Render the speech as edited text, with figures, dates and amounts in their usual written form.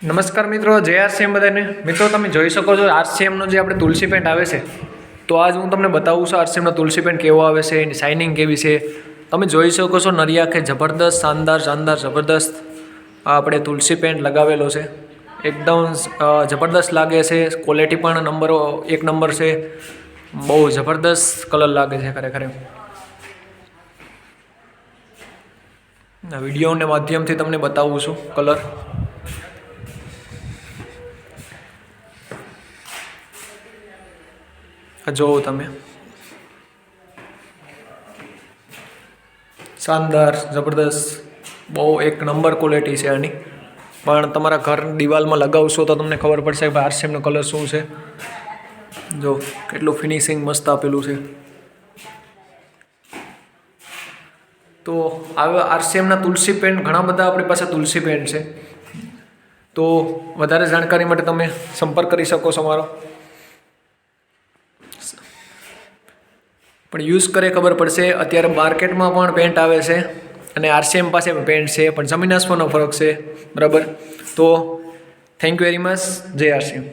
નમસ્કાર મિત્રો, જય આરસીએમ બધાને. મિત્રો તમે જોઈ શકો છો આરસીએમનો જે આપણે તુલસી પેન્ટ આવે છે, તો આજ હું તમને બતાવું છું આરસીએમનો તુલસી પેન્ટ કેવો આવે છે, એની શાઇનિંગ કેવી છે. તમે જોઈ શકો છો નરિયા કે જબરદસ્ત, શાનદાર જબરદસ્ત આપણે તુલસી પેન્ટ લગાવેલો છે. એકદમ જબરદસ્ત લાગે છે. ક્વોલિટી પણ એક નંબર છે. બહુ જબરદસ્ત કલર લાગે છે ખરેખર. વિડીયોના માધ્યમથી તમને બતાવું છું કલર. જોવો તમે, શાનદાર જબરદસ્ત, બહુ એક નંબર ક્વોલિટી છે આની. પણ તમારા ઘર દિવાલમાં લગાવશો તો તમને ખબર પડશે કે આરસીએમનો કલર શું છે. જો કેટલું ફિનિશિંગ મસ્ત આપેલું છે. તો આવા આરસીએમના તુલસી પેન્ટ ઘણા બધા આપણી પાસે તુલસી પેન્ટ છે. તો વધારે જાણકારી માટે તમે સંપર્ક કરી શકો છો મારો. પણ યુઝ કરે ખબર પડશે. અત્યારે માર્કેટમાં પણ પેન્ટ આવે છે અને આરસીએમ પાસે પણ પેન્ટ છે, પણ જમીન આસમાનનો ફરક છે. બરાબર. તો થેન્ક યુ વેરી મચ. જય આરસીએમ.